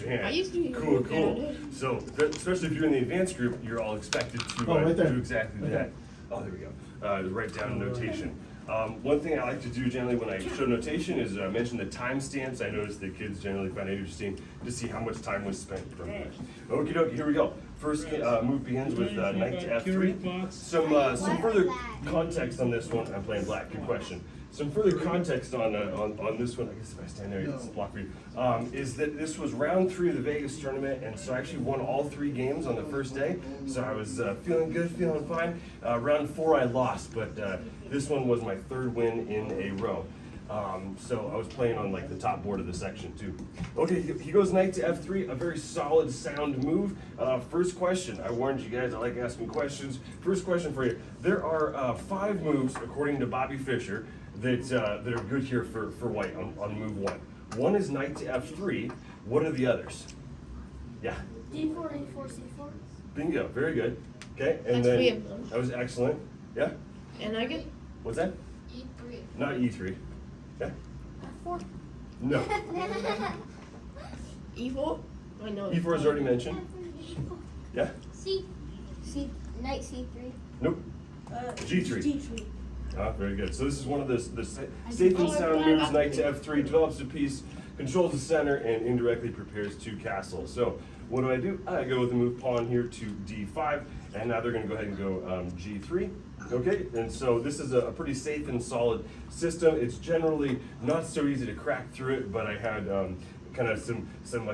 your hand. I used to be Cool, good cool. at it. So, especially if you're in the advanced group, you're all expected to right there. do exactly Right that. Oh, there we go. Write down notation. One thing I like to do generally when I show notation is mention the timestamps. I notice that kids generally find it interesting to see how much time was spent from here. Okie dokie, here we go. First move begins with knight to f3. Some further context on this one. I'm playing black, good question. Some further context on this one, I guess if I stand there, it's a block for you, is that this was round 3 of the Vegas tournament, and so I actually won all 3 games on the first day, so I was feeling good, feeling fine. Round 4 I lost, but this one was my 3rd win in a row. So I was playing on like the top board of the section too. Okay, he goes knight to f3, a very solid, sound move. First question, I warned you guys, I like asking questions. First question for you. There are 5 moves, according to Bobby Fischer, that are good here for white on move 1. One is knight to f3. What are the others? Yeah. D4, A4, C4. Bingo, very good. Okay, and That's 3 then of them. that was excellent. Yeah. And I get What's that? E3. Not e3. Yeah. F4. No. E4. I know. e4 is already mentioned. Yeah. C. Knight C3. Nope. G3. D3. Ah, very good. So this is one of the safe and sound moves. Knight to f3 develops a piece, controls the center, and indirectly prepares 2 castles. So what do? I go with the move pawn here to d5, and now they're going to go ahead and go g3. Okay, and so this is a pretty safe and solid system. It's generally not so easy to crack through it, but I had kind of some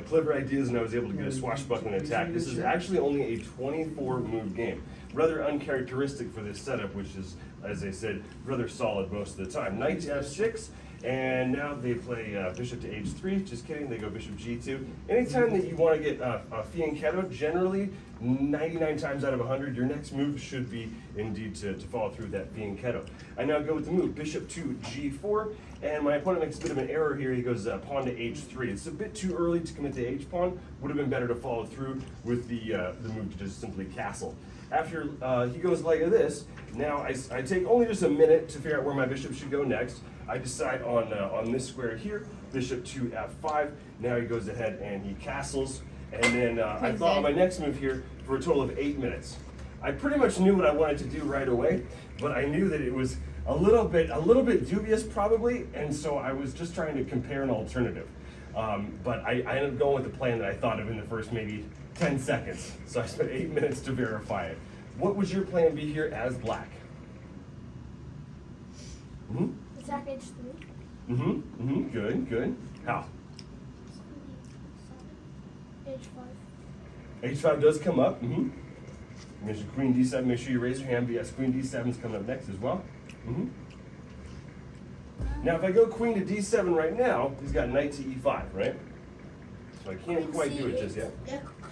clever ideas, and I was able to get a swashbuckling attack. This is actually only a 24 move game. Rather uncharacteristic for this setup, which is, as I said, rather solid most of the time. Knight to f6, and now they play bishop to h3. Just kidding, they go bishop g2. Anytime that you want to get a fianchetto, generally 99 times out of 100, your next move should be indeed to follow through with that fianchetto. I now go with the move bishop to g4, and my opponent makes a bit of an error here. He goes pawn to h3. It's a bit too early to commit to h-pawn. Would have been better to follow through with the move to just simply castle. After he goes like this, now I take only just a minute to figure out where my bishop should go next. I decide on this square here, bishop to f5. Now he goes ahead and he castles. And then I thought on my next move here for a total of 8 minutes. I pretty much knew what I wanted to do right away, but I knew that it was a little bit dubious probably, and so I was just trying to compare an alternative. But I ended up going with the plan that I thought of in the first maybe 10 seconds. So I spent 8 minutes to verify it. What would your plan be here as black? Attack H3. Good. How? H5. H5 does come up. Mention queen d7. Make sure you raise your hand. But yes, queen d7 is coming up next as well. Now, if I go queen to d7 right now, he's got knight to e5, right? So I can't quite do it just yet.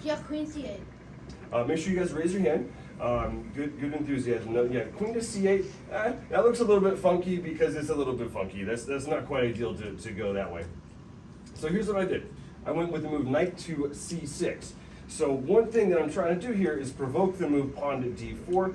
Yeah, queen C8. Make sure you guys raise your hand. Good enthusiasm. No, yeah, queen to c8. That looks a little bit funky because it's a little bit funky. That's not quite ideal to go that way. So here's what I did. I went with the move knight to c6. So one thing that I'm trying to do here is provoke the move pawn to d4,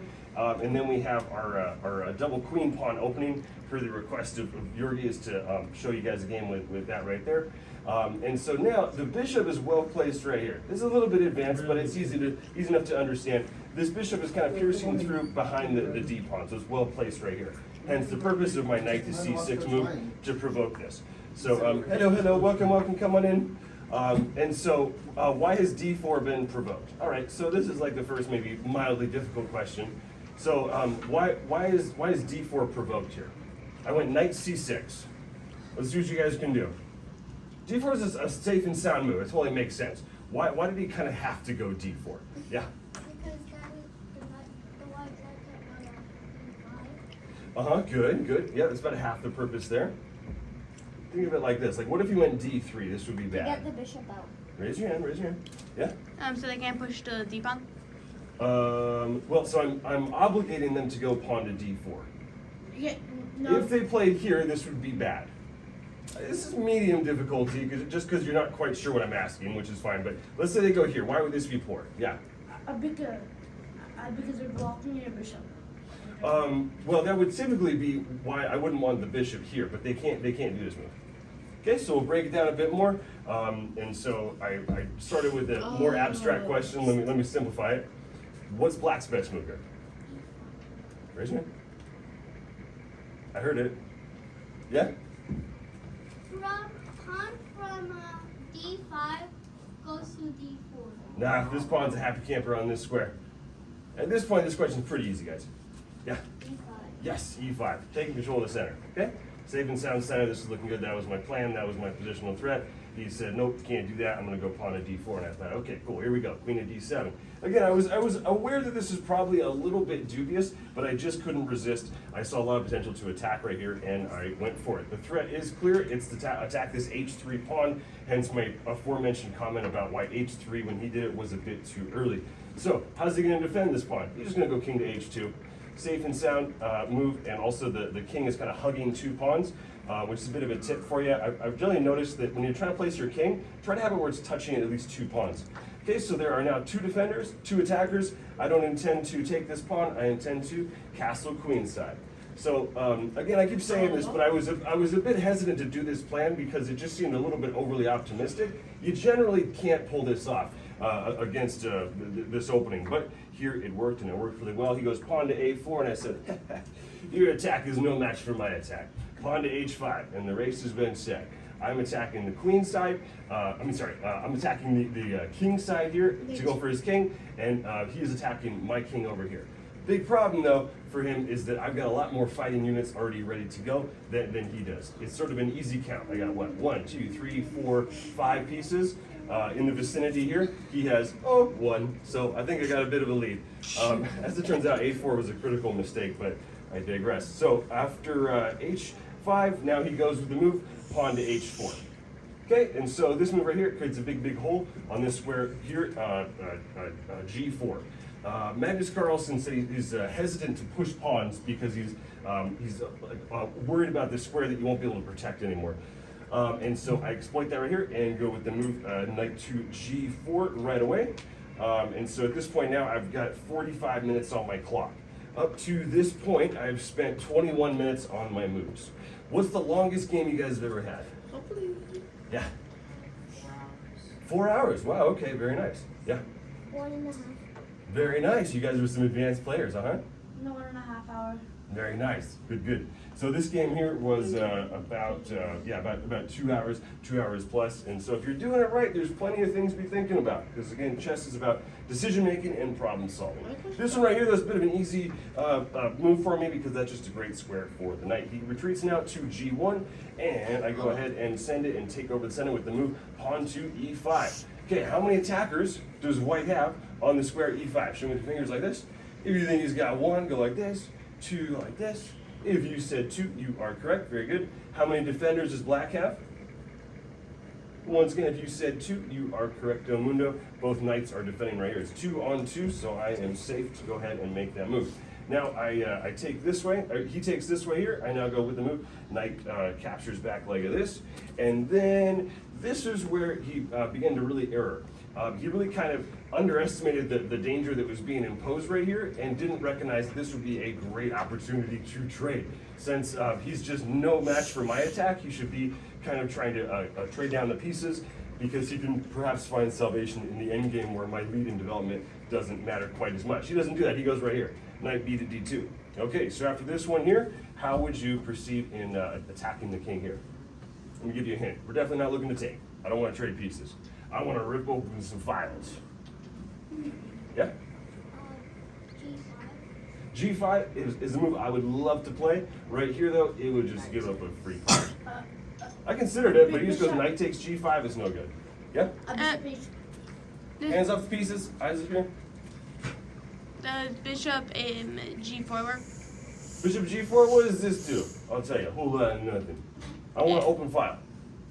and then we have our double queen pawn opening for the request of Jurgi is to show you guys a game with that right there. And so now the bishop is well placed right here. This is a little bit advanced, but it's easy enough to understand. This bishop is kind of piercing through behind the d pawn, so it's well placed right here. Hence the purpose of my knight to c6 move to provoke this. So hello, welcome, come on in. And so why has d4 been provoked? All right, so this is like the first maybe mildly difficult question. So why is d4 provoked here? I went knight c6. Let's see what you guys can do. d4 is a safe and sound move. It totally makes sense. Why did he kind of have to go d4? Yeah. Because that is the white knight Good. Yeah, that's about half the purpose there. Think of it like this. Like, what if you went d3? This would be bad. Get the bishop out. Raise your hand. Yeah. So they can't push the d pawn? Well, so I'm obligating them to go pawn to d4. Yeah, no. If they played here, this would be bad. This is medium difficulty, because you're not quite sure what I'm asking, which is fine. But let's say they go here. Why would this be poor? Yeah. Because they're blocking your bishop. Well, that would typically be why I wouldn't want the bishop here, but they can't do this move. Okay, so we'll break it down a bit more. And so I started with a more abstract question. Let me simplify it. What's black's best move here? Raise your hand. I heard it. Yeah? Pawn from D5 goes to D4. Nah, this pawn's a happy camper on this square. At this point, this question's pretty easy, guys. Yeah? D5. Yes, E5. Taking control of the center. Okay? Safe and sound center. This is looking good. That was my plan. That was my positional threat. He said, nope, can't do that. I'm going to go pawn to D4. And I thought, okay, cool. Here we go. Queen of D7. Again, I was aware that this is probably a little bit dubious, but I just couldn't resist. I saw a lot of potential to attack right here, and I went for it. The threat is clear. It's to attack this H3 pawn, hence my aforementioned comment about why H3, when he did it, was a bit too early. So, how's he going to defend this pawn? He's just going to go king to H2. Safe and sound move, and also the king is kind of hugging two pawns, which is a bit of a tip for you. I've generally noticed that when you're trying to place your king, try to have it where it's touching at least two pawns. Okay, so there are now two defenders, two attackers. I don't intend to take this pawn. I intend to castle queenside. So again, I keep saying this, but I was a bit hesitant to do this plan because it just seemed a little bit overly optimistic. You generally can't pull this off against this opening, but here it worked, and it worked really well. He goes pawn to A4, and I said, your attack is no match for my attack. Pawn to H5, and the race has been set. I'm attacking the queen side. I'm attacking the king side here to go for his king, and he is attacking my king over here. Big problem, though, for him is that I've got a lot more fighting units already ready to go than he does. It's sort of an easy count. I got what? 1, 2, 3, 4, 5 pieces in the vicinity here. He has, 1. So I think I got a bit of a lead. As it turns out, A4 was a critical mistake, but I digress. So after H5, now he goes with the move, pawn to H4. Okay, and so this move right here creates a big hole on this square here, G4. Magnus Carlsen said he's hesitant to push pawns because he's worried about this square that you won't be able to protect anymore. And so I exploit that right here and go with the move knight to G4 right away. And so at this point now I've got 45 minutes on my clock. Up to this point, I've spent 21 minutes on my moves. What's the longest game you guys have ever had? Hopefully. Yeah. 4 hours. Wow, okay, very nice. Yeah. 1.5. Very nice. You guys are some advanced players, huh? No, 1.5 hours. Very nice. Good. So this game here was about 2 hours, 2 hours plus. And so if you're doing it right, there's plenty of things to be thinking about. Because again, chess is about decision making and problem solving. This one right here, that's a bit of an easy move for me because that's just a great square for the knight. He retreats now to G1, and I go ahead and send it and take over the center with the move pawn to E5. Okay, how many attackers does white have on the square E5? Show me the fingers like this. If you think he's got 1, go like this. 2 like this. If you said 2, you are correct. Very good. How many defenders does black have? Once again, if you said 2, you are correcto mundo. Both knights are defending right here. It's 2 on 2, so I am safe to go ahead and make that move. Now I take this way. He takes this way here. I now go with the move. Knight captures back leg of this, and then this is where he began to really err. He really kind of underestimated the danger that was being imposed right here and didn't recognize this would be a great opportunity to trade. Since he's just no match for my attack, he should be kind of trying to trade down the pieces because he can perhaps find salvation in the end game where my lead in development doesn't matter quite as much. He doesn't do that. He goes right here. Knight B to D2. Okay, so after this one here, how would you proceed in attacking the king here? Let me give you a hint. We're definitely not looking to take. I don't want to trade pieces. I want to rip open some files. Yeah? G5. G5 is a move I would love to play. Right here, though, it would just give up a free pawn. I considered it, but he just goes knight takes G5. It's no good. Yeah? Hands off the pieces. Eyes up here. The bishop in G4 work. Bishop G4, what does this do? I'll tell you, a whole lot of nothing. I want an open file.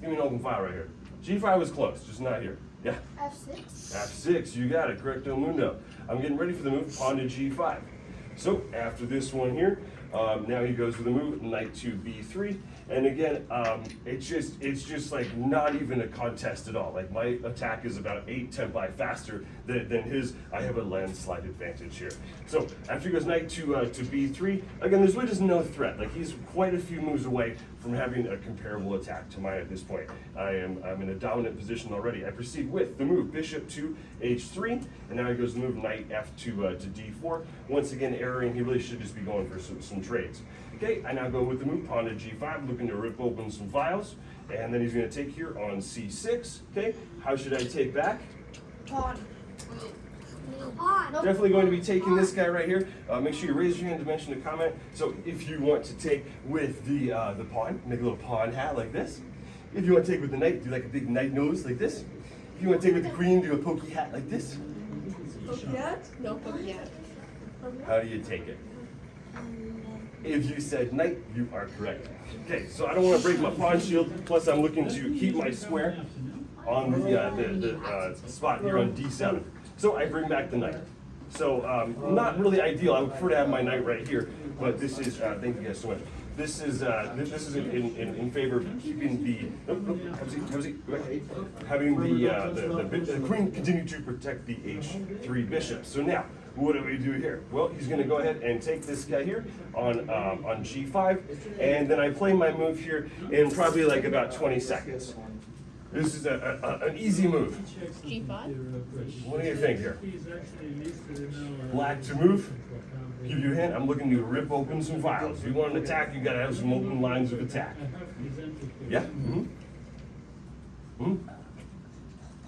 Give me an open file right here. G5 was close, just not here. Yeah? F6. F6, you got it, correcto mundo. I'm getting ready for the move, pawn to G5. So after this one here, now he goes with the move, knight to B3, And again, it's just like not even a contest at all. Like my attack is about 8 tempi faster than his. I have a landslide advantage here. So after he goes knight to b3, again, there's really just no threat. Like he's quite a few moves away from having a comparable attack to mine at this point. I'm in a dominant position already. I proceed with the move bishop to h3, and now he goes to move knight f to d4. Once again, erroring. He really should just be going for some trades. Okay, I now go with the move pawn to g5, looking to rip open some files, and then he's going to take here on c6. Okay, how should I take back? Pawn. Pawn. Definitely going to be taking this guy right here. Make sure you raise your hand to mention a comment. So if you want to take with the pawn, make a little pawn hat like this. If you want to take with the knight, do like a big knight nose like this. If you want to take with the queen, do a pokey hat like this. Yet? No, but yet. How do you take it? If you said knight, you are correct. Okay, so I don't want to break my pawn shield. Plus, I'm looking to keep my square on the spot here on d7. So I bring back the knight. So not really ideal. I would prefer to have my knight right here, but this is thank you guys so much. This is in favor of keeping having the queen continue to protect the h3 bishop. So now, what do we do here? Well, he's going to go ahead and take this guy here on g5, and then I play my move here in probably like about 20 seconds. This is an easy move. G5? What do you think here? Black to move. Give you a hint. I'm looking to rip open some files. If you want an attack, you got to have some open lines of attack. Yeah.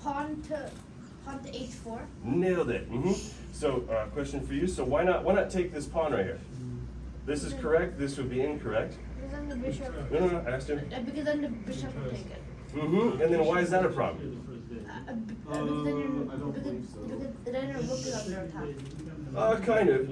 Pawn to h4. Nailed it. So, question for you. So why not take this pawn right here? This is correct. This would be incorrect. Because then the bishop. No. I asked him. Because then the bishop will take it. And then why is that a problem? Because then your rook is under attack. Kind of.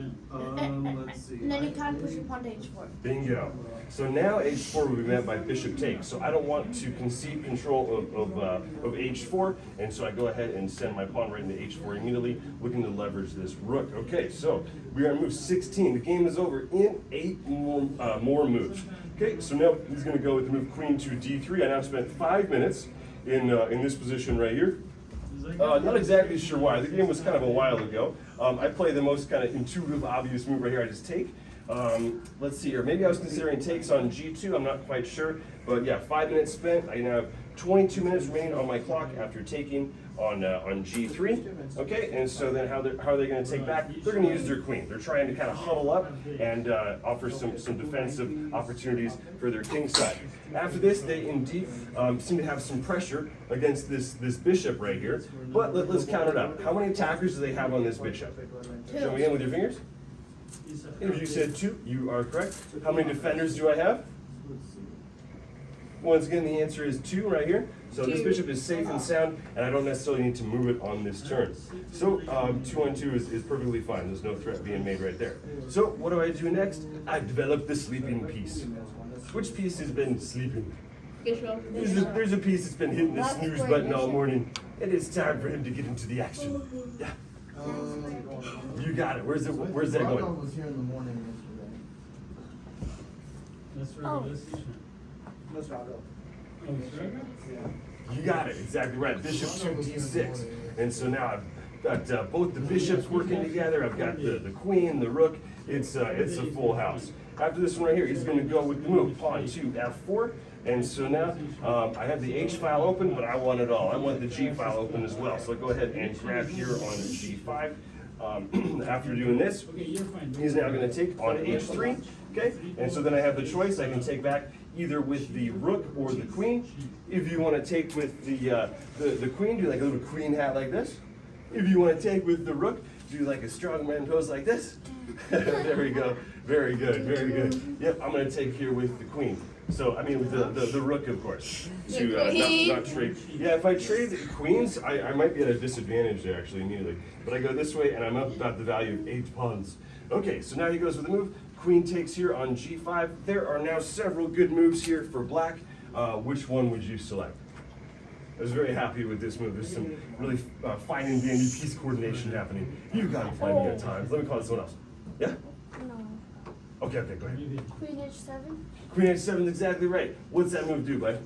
And then you can't push your pawn to h4. Bingo. So now h4 will be met by bishop takes. So I don't want to concede control of h4, and so I go ahead and send my pawn right into h4 immediately, looking to leverage this rook. Okay, so we are on move 16. The game is over in 8 more moves. Okay, so now he's going to go with the move queen to d3. I now spent 5 minutes in this position right here. Not exactly sure why. The game was kind of a while ago. I play the most kind of intuitive, obvious move right here. I just take. Let's see here. Maybe I was considering takes on g2. I'm not quite sure. But yeah, 5 minutes spent. I now have 22 minutes remaining on my clock after taking on g3. Okay, and so then how are they going to take back? They're going to use their queen. They're trying to kind of huddle up and offer some defensive opportunities for their king side. After this, they indeed seem to have some pressure against this bishop right here. But let's count it up. How many attackers do they have on this bishop? Show me in with your fingers. If you said 2, you are correct. How many defenders do I have? Once again, the answer is 2 right here. So this bishop is safe and sound, and I don't necessarily need to move it on this turn. So 2 on 2 is perfectly fine. There's no threat being made right there. So what do I do next? I develop the sleeping piece. Which piece has been sleeping? There's a piece that's been hitting the snooze button all morning. It is time for him to get into the action. Yeah. You got it. Where's that going? Was here in the morning yesterday. That's You got it. Exactly right. Bishop to d6. And so now I've got both the bishops working together. I've got the queen, the rook. It's a full house. After this one right here, he's going to go with the move pawn to f4. And so now I have the H file open, but I want it all. I want the G file open as well. So I go ahead and grab here on the G5. After doing this, he's now going to take on H3. Okay, and so then I have the choice. I can take back either with the rook or the queen. If you want to take with the queen, do like a little queen hat like this. If you want to take with the rook, do like a strongman pose like this. There we go. Very good, very good. Yep, I'm going to take here with the queen. So, I mean, with the rook, of course, to not trade. Yeah, if I trade the queens, I might be at a disadvantage there, actually, immediately. But I go this way, and I'm up about the value of 8 pawns. Okay, so now he goes with the move. Queen takes here on g5. There are now several good moves here for black. Which one would you select? I was very happy with this move. There's some really fine and dandy piece coordination happening. You got plenty of times. Let me call it someone else. Yeah? No. Okay, go ahead. Queen H7. Queen H7 is exactly right. What's that move do, bud?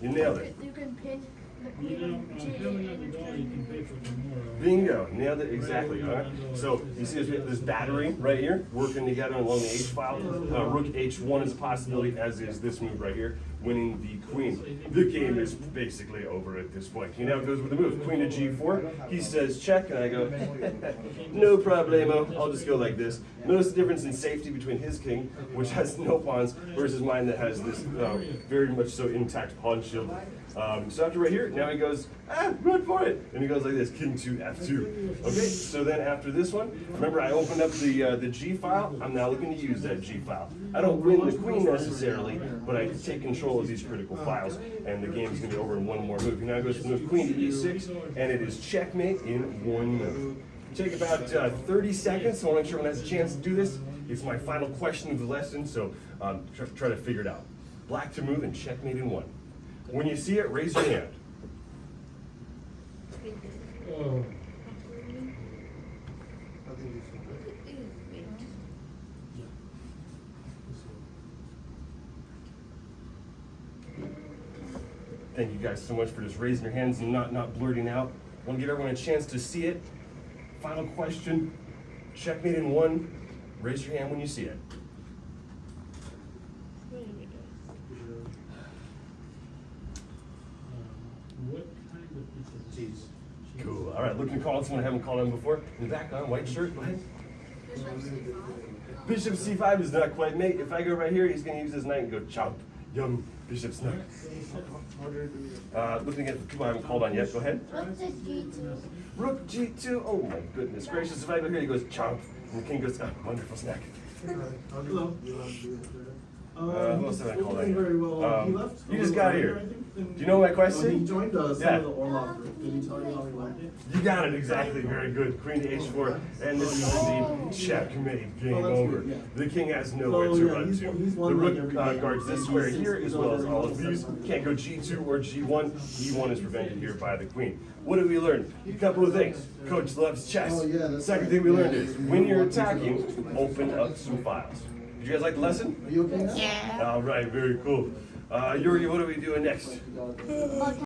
You nailed it. You can pin the You queen know, of G. filling out the ball, you can pay for tomorrow. Bingo, nailed it exactly. All right. So you see this battery right here working together along the H file. Rook H1 is a possibility, as is this move right here, winning the queen. The game is basically over at this point. He now goes with the move, queen to G4. He says check, and I go, no problemo. I'll just go like this. Notice the difference in safety between his king, which has no pawns, versus mine that has this very much so intact pawn shield. So after right here, now he goes, run for it. And he goes like this, king to F2. Okay, so then after this one, remember I opened up the G file. I'm now looking to use that G file. I don't win the queen necessarily, but I take control of these critical files, and the game's gonna be over in one more move. He now goes from the queen to E6, and it is checkmate in one move. Take about 30 seconds, so I wanna make sure everyone has a chance to do this. It's my final question of the lesson, so try to figure it out. Black to move and checkmate in one. When you see it, raise your hand. Oh. Thank you guys so much for just raising your hands and not blurting out. I want to give everyone a chance to see it. Final question. Checkmate in one. Raise your hand when you see it. What kind of pizza? Cheese. Cool. All right, looking to call on someone I haven't called on before. In the back on, white shirt, go ahead. Bishop C5 is not quite mate. If I go right here, he's going to use his knight and go chomp. Yum. Bishop snuck. Looking at the people I haven't called on yet, go ahead. What's the G2? Rook G2. Oh my goodness gracious. If I go here, he goes chomp. And the king goes, oh, wonderful snack. Hello. Who else have I called on? Very well. He You left. just got here. Do you know my He question? joined us. Yeah. The Orloff group. Did he tell you how he went? You got it exactly. Very good. Queen to H4, and this is indeed checkmate. Game Oh, that's over. good, yeah. The king has nowhere Oh, to yeah, run he's to. won The like rook every game. guards this square here, as well as all of these. Can't go G2 or G1. E1 is prevented here by the queen. What did we learn? A couple of things. Coach loves chess. Oh, yeah, that's Second right. thing we learned Yeah. is when you're attacking, open up some files. Did you guys like the lesson? Are you okay now? Yeah. All right, very cool. Yuri, what are we doing next?